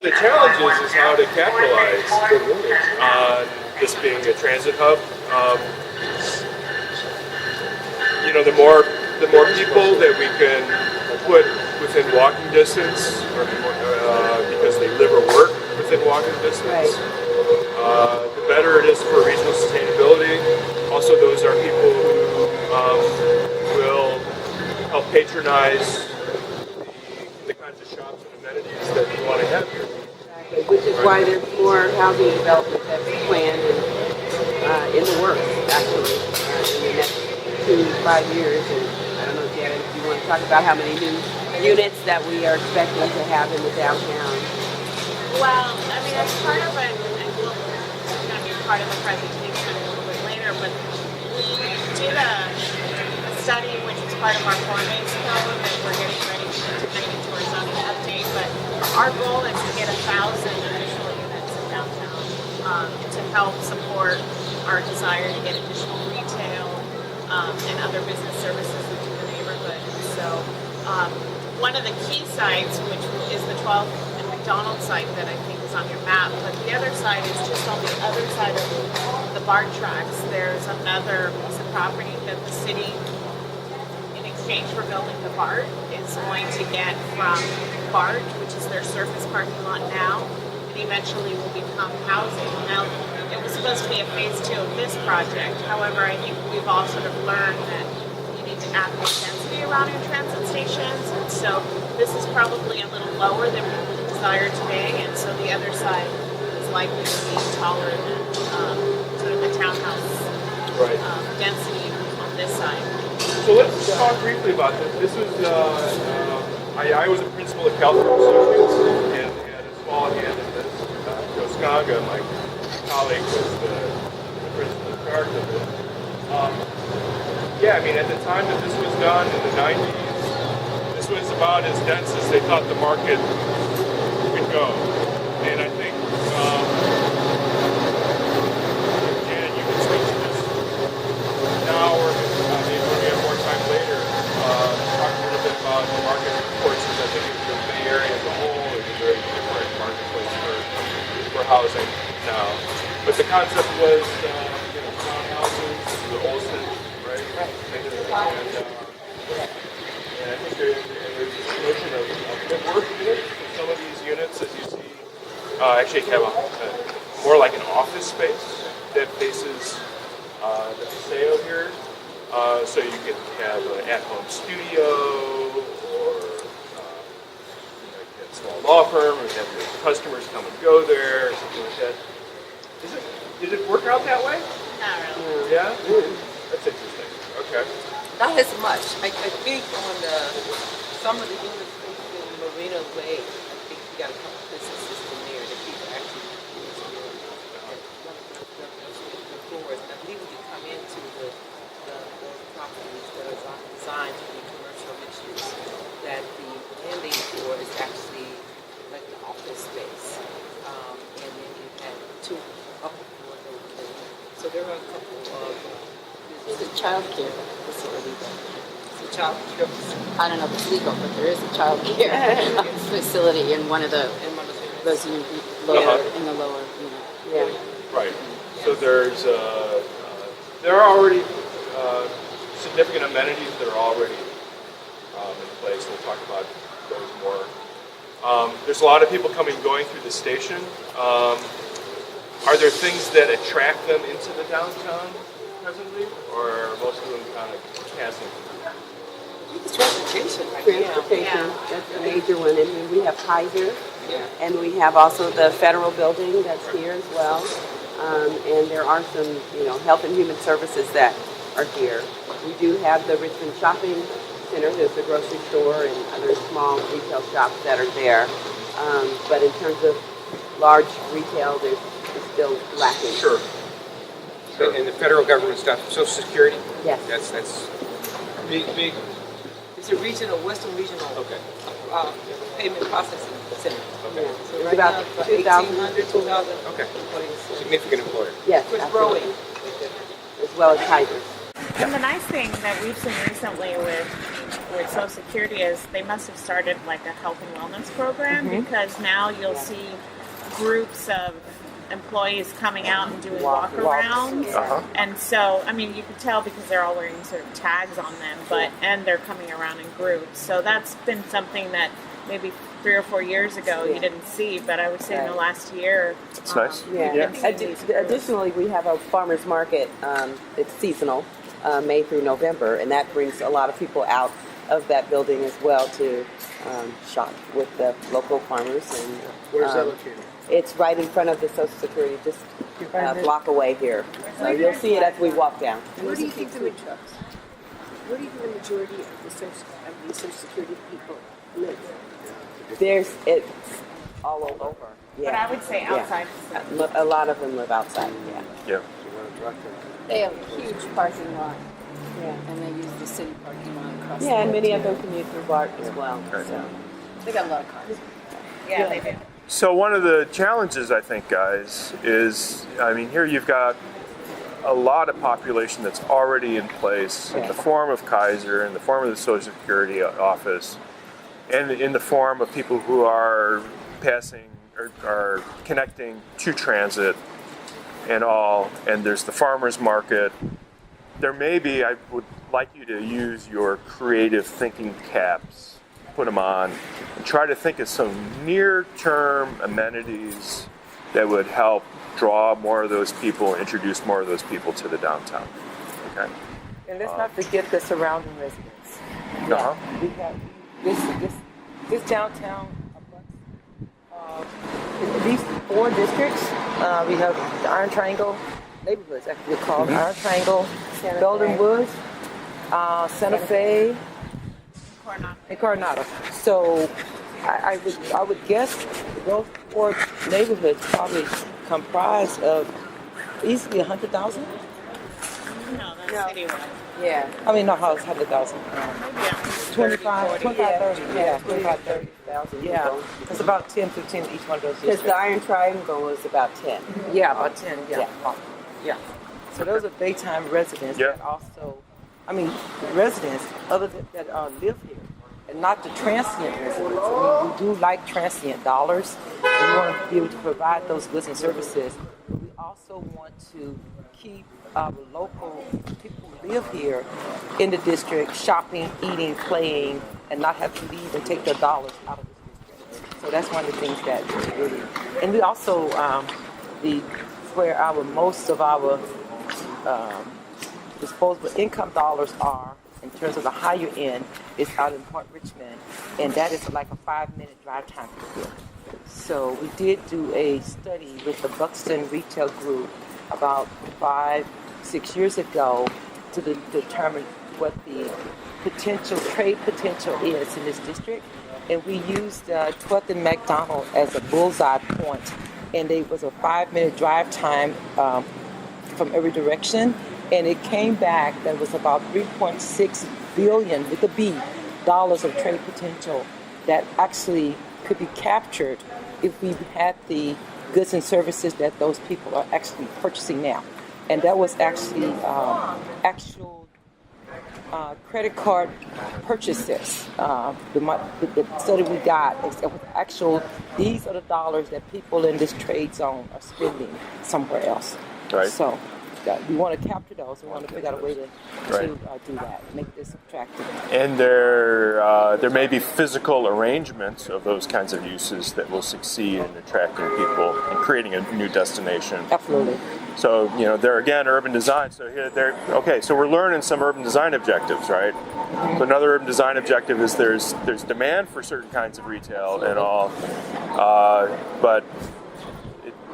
The challenge is how to capitalize on this being a transit hub. The more people that we can put within walking distance, or because they live or work within walking distance, the better it is for regional sustainability. Also, those are people who will help patronize the kinds of shops and amenities that we want to have here. Exactly, which is why there's more housing development that's planned in the works, actually, in the next 2 to 5 years. And I don't know, Janet, if you want to talk about how many new units that we are expecting to have in the downtown. Well, I mean, as part of it, and we'll going to be part of the presentation a little bit later, but we did a study which is part of our form-based code that we're getting ready to our zoning update, but our goal is to get 1,000 additional units in downtown to help support our desire to get additional retail and other business services into the neighborhood. So one of the key sites, which is the 12th and McDonald site that I think is on your map, but the other side is just on the other side of the BART tracks. There's another piece of property that the city, in exchange for building the BART, is going to get from BART, which is their surface parking lot now, and eventually will become housing. Now, it was supposed to be a phase 2 of this project. However, I think we've all sort of learned that you need to add more density around your transit stations, and so this is probably a little lower than we would desire today, and so the other side is likely to be taller than sort of the townhouse density on this side. So let's talk briefly about this. This was, I was a principal at California Associates and had a small hand in this. Joe Skaga, my colleague, was the principal in charge of it. Yeah, I mean, at the time that this was done in the 90s, this was about as dense as they thought the market could go. And I think, Janet, you can speak to this now, or maybe when we have more time later, talk a little bit about the market reports, because I think the Bay Area as a whole is a very different marketplace for housing now. But the concept was, townhouses, the Olsen, right? And I think there's this notion of work units. Some of these units, as you see, actually have more like an office space that faces the Paseo here. So you can have an at-home studio, or a small law firm, or have your customers come and go there, or something like that. Did it work out that way? Not really. Yeah? That's interesting. Okay. Not as much. I think on some of the units in Marina Way, I think we got a couple businesses in there that people actually use the floors. And I believe we can come into those properties that are designed to be commercial mixed use, that the landing floor is actually like an office space. And then you have 2 upper floor buildings. So there are a couple of There's a child care facility there. it's a child care I don't know if it's legal, but there is a child care facility in one of the in one of those in the lower unit. Yeah. Right. So there are already significant amenities that are already in place. We'll talk about those more. There's a lot of people coming and going through the station. Are there things that attract them into the downtown presently, or are most of them kind of passing through? It's transportation. Transportation, that's a major one. And then we have Kaiser, and we have also the federal building that's here as well. And there are some, health and human services that are here. We do have the Richmond Shopping Center. There's the grocery store and other small retail shops that are there. But in terms of large retail, it's still lacking. Sure. And the federal government stuff, Social Security? Yes. That's big. It's a regional, Western Regional payment processing center. Okay. Yeah. So It's right about now, it's 2,000. 2,000 Okay. employees. Significant employer. Yes, It's absolutely. growing. As well as Kaiser. And the nice thing that we've seen recently with with Social Security is they must have started like a health and wellness program because now you'll see groups of employees coming out and doing walk-arounds. And so, I mean, you could tell because they're all wearing sort of tags on them, and they're coming around in groups. So that's been something that maybe 3 or 4 years ago you didn't see, but I would say in the last year. It's nice. Additionally, we have a farmer's market. It's seasonal, May through November, and that brings a lot of people out of that building as well to shop with the local farmers. And Where's that located? it's right in front of the Social Security, just a block away here. So you'll see it as we walk down. Where do you think the majority of the Social Security people live? It's all over. Yeah. But I would say outside. A lot of them live outside. Yeah. They have a huge parking lot. Yeah. And they use the city parking lot across the And road, many too. of them commute through BART as well. Right. So. They got a lot of cars. Yeah, they do. So one of the challenges, I think, guys, is, I mean, here you've got a lot of population that's already in place in the form of Kaiser, in the form of the Social Security office, and in the form of people who are passing or are connecting to transit and all, and there's the farmer's market. There may be, I would like you to use your creative thinking caps, put them on, and try to think of some near-term amenities that would help draw more of those people, introduce more of those people to the downtown. Okay? And let's not forget the surrounding residents. Uh-huh. We have this downtown these 4 districts. We have the Iron Triangle neighborhoods, actually called Iron Triangle, Golden Woods, Santa Fe, and Coronado. So I would guess those 4 neighborhoods probably comprise of easily 100,000. No, that's citywide. Yeah. I mean, not house, 100,000. Yeah. 25, 30. Yeah, 25, 30. 30,000. Yeah, it's about 10, 15 each one of those Because districts. the Iron Triangle is about 10. Yeah, about 10, yeah. Yeah. Yeah. So those are daytime residents Yeah. that also, residents other than, that live here, and not the transient residents. I mean, we do like transient dollars, and we want to be able to provide those goods and services, but we also want to keep our local people who live here in the district shopping, eating, playing, and not have to leave and take their dollars out of the district. So that's one of the things that really, and we also, where most of our disposable income dollars are in terms of the higher end is out in Port Richmond, and that is like a 5-minute drive time from here. So we did do a study with the Buxton Retail Group about 5-6 years ago to determine what the trade potential is in this district, and we used 12th and McDonald as a bullseye point, and it was a 5-minute drive time from every direction, and it came back that was about 3.6 billion with a B dollars of trade potential that actually could be captured if we had the goods and services that those people are actually purchasing now. And that was actually actual credit card purchases. The study we got is actual, these are the dollars that people in this trade zone are spending somewhere else. Right. So we want to capture those. We want to figure out a way to do that, make this attractive. And there may be physical arrangements of those kinds of uses that will succeed in attracting people and creating a new destination. Absolutely. So, there again, urban design. So so we're learning some urban design objectives, right? So another urban design objective is there's demand for certain kinds of retail and all, but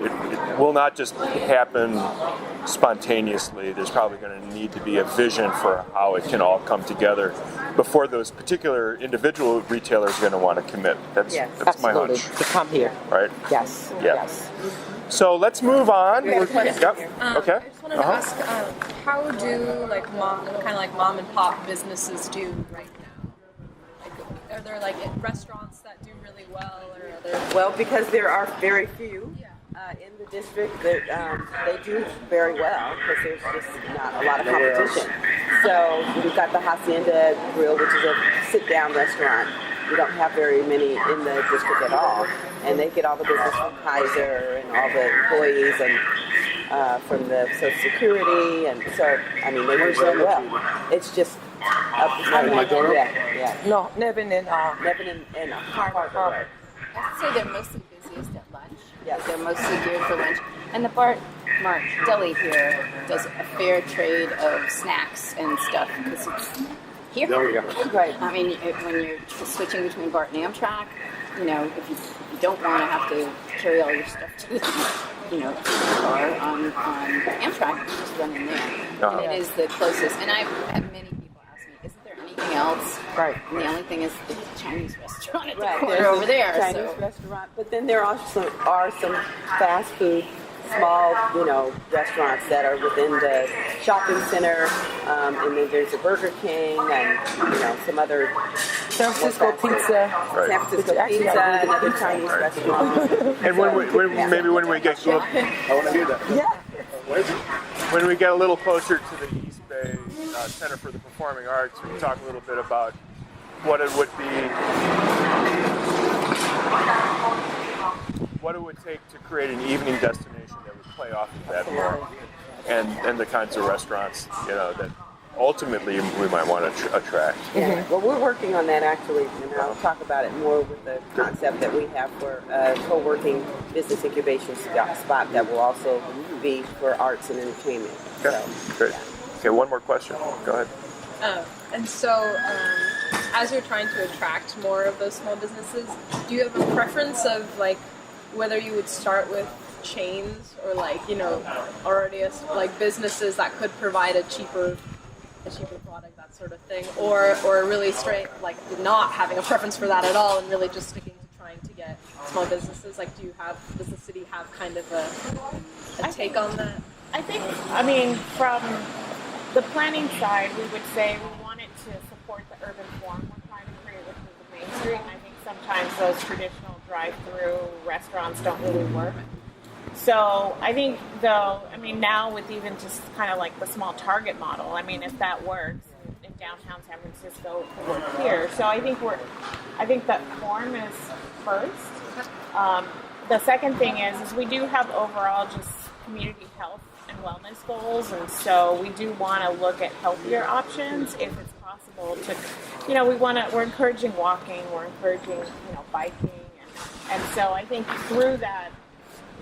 it will not just happen spontaneously. There's probably going to need to be a vision for how it can all come together before those particular individual retailers are going to want to commit. That's my Absolutely. hunch. To come here. Right? Yes. Yeah. Yes. So let's move on. We have a question Yep. here. Okay. I just wanted to ask, how do mom and pop businesses do right now? Like, are there restaurants that do really well, or are there? Well, because there are very few. Yeah. In the district, they do very well because there's just not a lot of competition. So we've got the Hacienda Grill, which is a sit-down restaurant. We don't have very many in the district at all, and they get all the business from Kaiser and all the employees and from the Social Security, and so I mean they do very well. It's just up yeah. No, Nevin and Nevin and Harvard. I'd say they're mostly busiest at lunch. Yes. They're mostly geared for lunch. And the Bart Mark Deli here does a fair trade of snacks and stuff because it's here. There we go. Right. I mean, when you're switching between Bart and Amtrak, you know, if you don't want to have to carry all your stuff to the, car on Amtrak, you just run in there. And it is the closest. And I've had many people ask me, isn't there anything else? Right. And the only thing is the Chinese restaurant at the Right. corner There's over a there. Chinese So. restaurant, but then there also are some fast food, small, restaurants that are within the shopping center, and then there's a Burger King and some other San Francisco pizza. San Francisco pizza and other Chinese restaurants. And when we get I want to hear that. Yeah. when we get a little closer to the East Bay Center for the Performing Arts, we can talk a little bit about what it would take to create an evening destination that would play off of that more, and the kinds of restaurants that ultimately we might want to attract. Yeah. Well, we're working on that actually, and I'll talk about it more with the concept that we have for a co-working business incubation spot that will also be for arts and entertainment. Okay, great. Okay, one more question. Go ahead. And so, as you're trying to attract more of those small businesses, do you have a preference of like whether you would start with chains or already businesses that could provide a cheaper product, that sort of thing, or really straight not having a preference for that at all and really just sticking to trying to get small businesses? Does the city have kind of a take on that? I think, from the planning side, we would say we wanted to support the urban form we're trying to create with the Main Street, and I think sometimes those traditional drive-through restaurants don't really work. So I think, now with even just kind of like the small Target model, if that works in downtown San Francisco, it could work here. So I think that form is first. The second thing is we do have overall just community health and wellness goals, and so we do want to look at healthier options if it's possible to, we're encouraging walking, we're encouraging, biking, and so I think through that,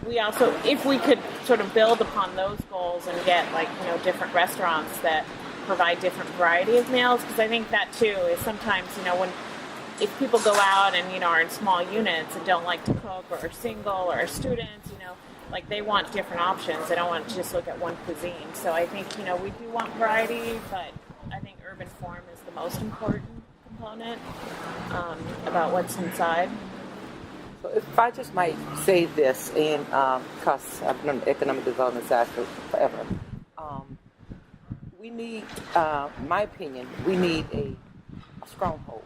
we also, if we could sort of build upon those goals and get different restaurants that provide different variety of meals, because I think that too is sometimes, if people go out and, are in small units and don't like to cook or are single or are students, they want different options. They don't want to just look at one cuisine. So I think, we do want variety, but I think urban form is the most important component about what's inside. So if I just might say this, and because I've been on the economic development side forever, we need, my opinion, we need a stronghold.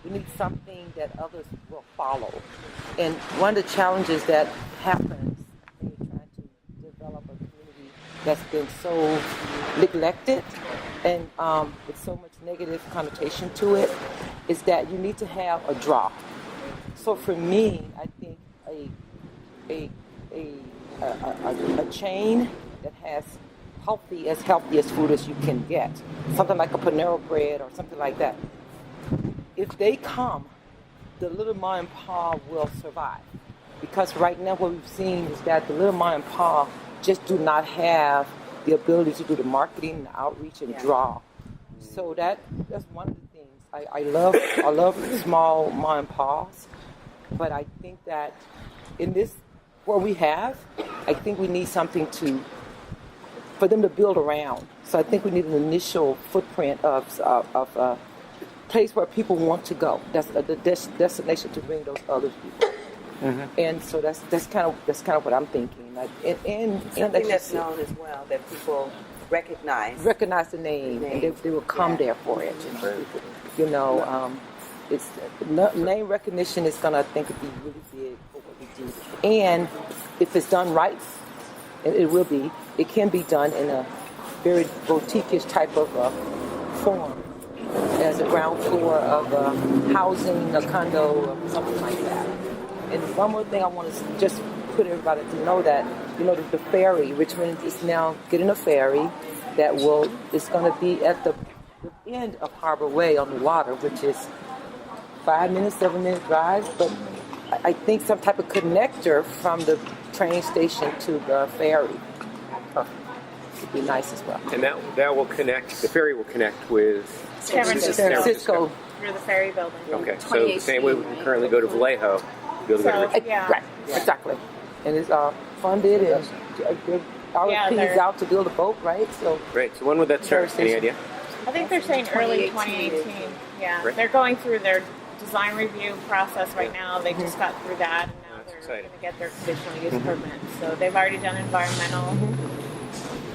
We need something that others will follow. And one of the challenges that happens when you're trying to develop a community that's been so neglected and with so much negative connotation to it is that you need to have a draw. So for me, I think a chain that has healthy as food as you can get, something like a Panera Bread or something like that. If they come, the little mom and pa will survive. Because right now what we've seen is that the little mom and pa just do not have the ability to do the marketing and the outreach and draw. So that's one of the things. I love small mom and pa's, but I think that in this, what we have, I think we need something for them to build around. So I think we need an initial footprint of place where people want to go. That's the destination to bring those other people. Mm-hmm. And so that's kind of what I'm thinking. And something that's known as well, that people recognize the name, and they will come there for it. It's name recognition is gonna, I think, be really big for what we do. And if it's done right, it will be. It can be done in a very boutique-ish type of form, as a ground floor of housing, a condo, or something like that. And one more thing I want to just put everybody to know that, the ferry, Richmond is now getting a ferry that is going to be at the end of Harbor Way on the water, which is 7-minute drive, but I think some type of connector from the train station to the ferry would be nice as well. And that will connect, the ferry will connect with San Francisco. San Francisco. Through the ferry building. Okay, so the same way we currently go to Vallejo, we'll be able to go to Richmond. Yeah. Right, exactly. And it's funded and RFPs out to build a boat, right? So Great, so when would that start? Any idea? I think they're saying early 2018. 2018. Yeah, Right. they're going through their design review process right now. They just got through that, and now That's they're exciting. going to get their conditional use permit. So they've already done environmental.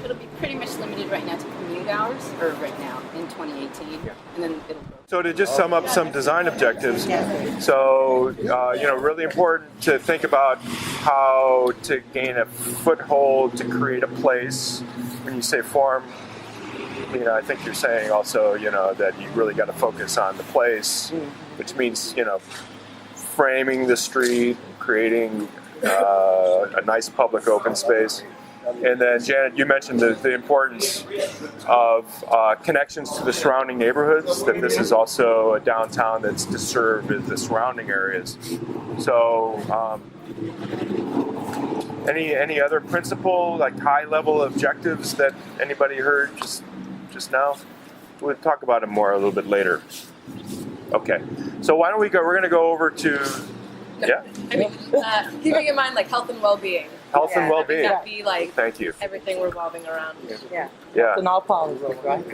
It'll be pretty much limited right now to commute hours, or right now in 2018, and then it'll go. So to just sum up some design objectives, so really important to think about how to gain a foothold to create a place. When you say form, I think you're saying also, that you really got to focus on the place, which means, framing the street, creating a nice public open space. And then, Janet, you mentioned the importance of connections to the surrounding neighborhoods, that this is also a downtown that's to serve the surrounding areas. So, any other principle, like high-level objectives that anybody heard just now? We'll talk about them more a little bit later. Okay. So why don't we go? We're going to go over to, yeah, I mean, keeping in mind like health and well-being. health and well-being. That'd be like Thank you. everything revolving around. Yeah. and all policies, right?